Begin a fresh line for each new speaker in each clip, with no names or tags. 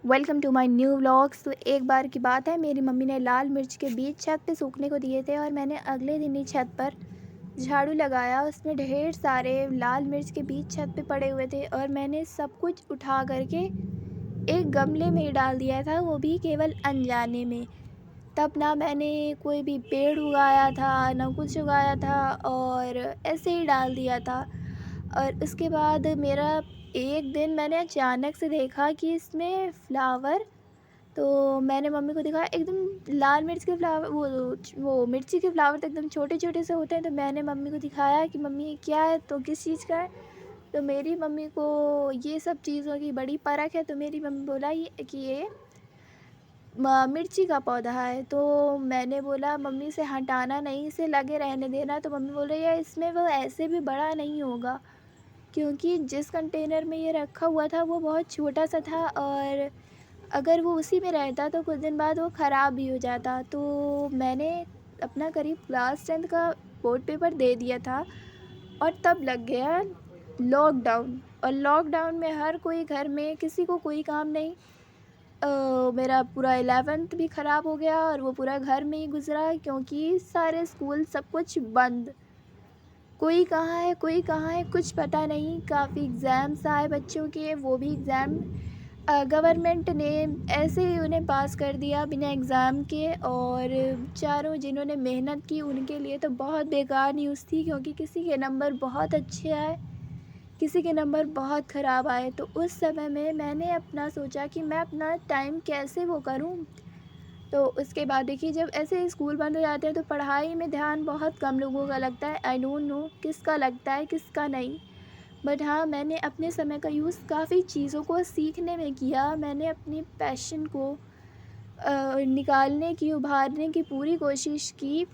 Welcome to my new vlogs. तो एक बार की बात है, मेरी मम्मी ने लाल मिर्च के बीज छत पे सूखने को दिए थे और मैंने अगले दिन ही छत पर झाड़ू लगाया। उसमें ढेर सारे लाल मिर्च के बीज छत पे पड़े हुए थे और मैंने सब कुछ उठा करके एक गमले में ही डाल दिया था, वो भी केवल अनजाने में। तब ना मैंने कोई भी पेड़ उगाया था ना कुछ उगाया था, और ऐसे ही डाल दिया था। और उसके बाद मेरा एक दिन मैंने अचानक से देखा कि इसमें फ्लावर, तो मैंने मम्मी को दिखाया। एकदम लाल मिर्च के फ्लावर, वो मिर्ची के फ्लावर तो एकदम छोटे छोटे से होते हैं। तो मैंने मम्मी को दिखाया कि मम्मी ये क्या है, तो किस चीज़ का है। तो मेरी मम्मी को ये सब चीज़ों की बड़ी परख है। तो मेरी मम्मी बोला ये कि ये मिर्ची का पौधा है। तो मैंने बोला मम्मी से हटाना नहीं, इसे लगे रहने देना। तो मम्मी बोल रही है इसमें वो ऐसे भी बड़ा नहीं होगा, क्योंकि जिस कंटेनर में ये रखा हुआ था वो बहुत छोटा सा था, और अगर वो उसी में रहता तो कुछ दिन बाद वो ख़राब भी हो जाता। तो मैंने अपना करीब क्लास 10th का बोर्ड पेपर दे दिया था, और तब लग गया लॉकडाउन। और लॉकडाउन में हर कोई घर में, किसी को कोई काम नहीं। मेरा पूरा 11th भी ख़राब हो गया और वो पूरा घर में ही गुज़रा, क्योंकि सारे स्कूल सब कुछ बंद। कोई कहाँ है कोई कहाँ है कुछ पता नहीं। काफ़ी एग्ज़ाम्स आए बच्चों के, वो भी एग्ज़ाम गवर्नमेंट ने ऐसे ही उन्हें पास कर दिया बिना एग्ज़ाम के। और चारों जिन्होंने मेहनत की उनके लिए तो बहुत बेकार न्यूज़ थी, क्योंकि किसी के नंबर बहुत अच्छे आए, किसी के नंबर बहुत ख़राब आए। तो उस समय में मैंने अपना सोचा कि मैं अपना टाइम कैसे वो करूं। तो उसके बाद देखिए, जब ऐसे स्कूल बंद हो जाते हैं तो पढ़ाई में ध्यान बहुत कम लोगों का लगता है। आई डोंट नो किसका लगता है किसका नहीं। बट हाँ, मैंने अपने समय का यूज़ काफ़ी चीज़ों को सीखने में किया। मैंने अपनी पैशन को निकालने की, उभारने की पूरी कोशिश की।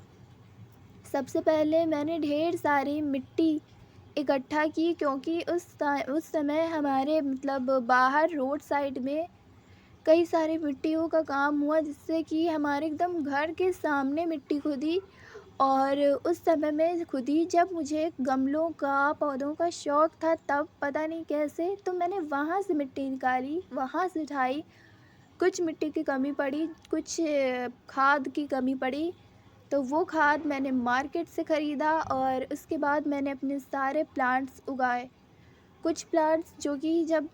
सबसे पहले मैंने ढेर सारी मिट्टी इकट्ठा की, क्योंकि उस समय हमारे मतलब बाहर रोड साइड में कई सारी मिट्टियों का काम हुआ, जिससे कि हमारे एकदम घर के सामने मिट्टी खुदी। और उस समय में खुदी जब मुझे गमलों का, पौधों का शौक़ था, तब पता नहीं कैसे तो मैंने वहाँ से मिट्टी निकाली, वहाँ से उठाई। कुछ मिट्टी की कमी पड़ी, कुछ खाद की कमी पड़ी, तो वो खाद मैंने मार्केट से ख़रीदा। और उसके बाद मैंने अपने सारे प्लांट्स उगाए। कुछ प्लांट्स जो कि जब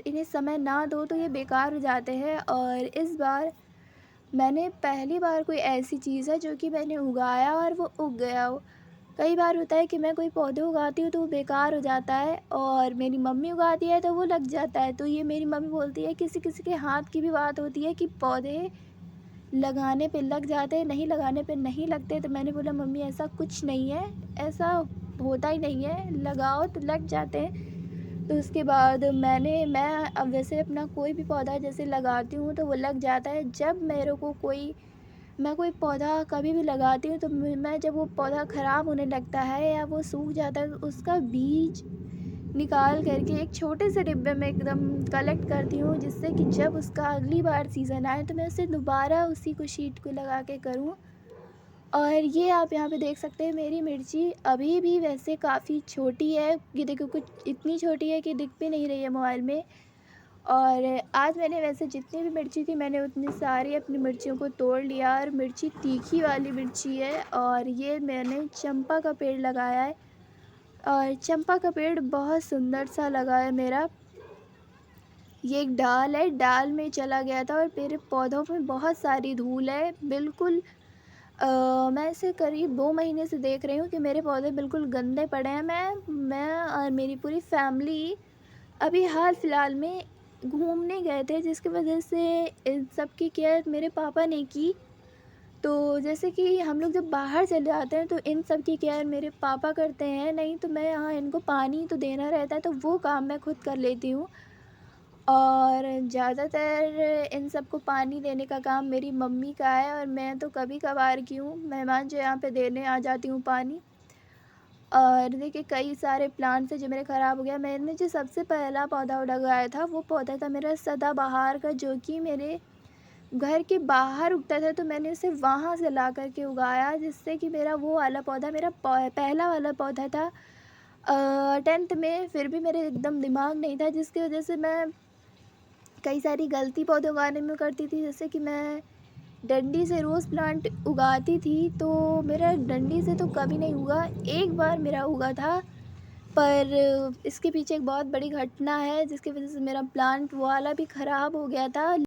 इन्हें समय ना दो तो ये बेकार हो जाते हैं। और इस बार मैंने पहली बार कोई ऐसी चीज़ है जो कि मैंने उगाया और वो उग गया हो। कई बार होता है कि मैं कोई पौधे उगाती हूँ तो वो बेकार हो जाता है, और मेरी मम्मी उगाती है तो वो लग जाता है। तो ये मेरी मम्मी बोलती है किसी किसी के हाथ की भी बात होती है कि पौधे लगाने पे लग जाते हैं, नहीं लगाने पे नहीं लगते। तो मैंने बोला मम्मी ऐसा कुछ नहीं है, ऐसा होता ही नहीं है, लगाओ तो लग जाते हैं। तो उसके बाद मैं अब वैसे अपना कोई भी पौधा जैसे लगाती हूँ तो वो लग जाता है। जब मेरे को मैं कोई पौधा कभी भी लगाती हूँ तो मैं जब वो पौधा ख़राब होने लगता है या वो सूख जाता है तो उसका बीज निकाल करके एक छोटे से डिब्बे में एकदम कलेक्ट करती हूँ, जिससे कि जब उसका अगली बार सीज़न आए तो मैं उसे दोबारा उसी को शीट को लगा के करूँ। और ये आप यहाँ पे देख सकते हैं, मेरी मिर्ची अभी भी वैसे काफ़ी छोटी है। ये देखो कुछ इतनी छोटी है कि दिख भी नहीं रही है मोबाइल में। और आज मैंने वैसे जितनी भी मिर्ची थी मैंने उतनी सारी अपनी मिर्चियों को तोड़ लिया। और मिर्ची तीखी वाली मिर्ची है, और ये मैंने चंपा का पेड़ लगाया है। और चंपा का पेड़ बहुत सुंदर सा लगा है मेरा। ये एक डाल है, डाल में चला गया था, और मेरे पौधों में बहुत सारी धूल है बिल्कुल। मैं इसे करीब 2 महीने से देख रही हूँ कि मेरे पौधे बिल्कुल गंदे पड़े हैं। मैं और मेरी पूरी फैमिली अभी हाल फिलहाल में घूमने गए थे, जिसकी वजह से इन सब की केयर मेरे पापा ने की। तो जैसे कि हम लोग जब बाहर चले जाते हैं तो इन सब की केयर मेरे पापा करते हैं, नहीं तो मैं यहाँ इनको पानी तो देना रहता है, तो वो काम मैं खुद कर लेती हूँ। और ज़्यादातर इन सबको पानी देने का काम मेरी मम्मी का है, और मैं तो कभी-कभार की हूँ मेहमान जो यहाँ पे देने आ जाती हूँ पानी। और देखिए कई सारे प्लांट्स हैं जो मेरे ख़राब हो गया। मैंने जो सबसे पहला पौधा लगाया था वो पौधा था मेरा सदाबहार का, जो कि मेरे घर के बाहर उगता था। तो मैंने उसे वहाँ से ला कर के उगाया, जिससे कि मेरा वो वाला पौधा मेरा पहला वाला पौधा था। 10th में फिर भी मेरे एकदम दिमाग नहीं था, जिसकी वजह से मैं कई सारी गलती पौधे उगाने में करती थी, जैसे कि मैं डंडी से रोज़ प्लांट उगाती थी, तो मेरा डंडी से तो कभी नहीं उगा। एक बार मेरा उगा था, पर इसके पीछे एक बहुत बड़ी घटना है जिसकी वज़ह से मेरा प्लांट वाला भी ख़राब हो गया था।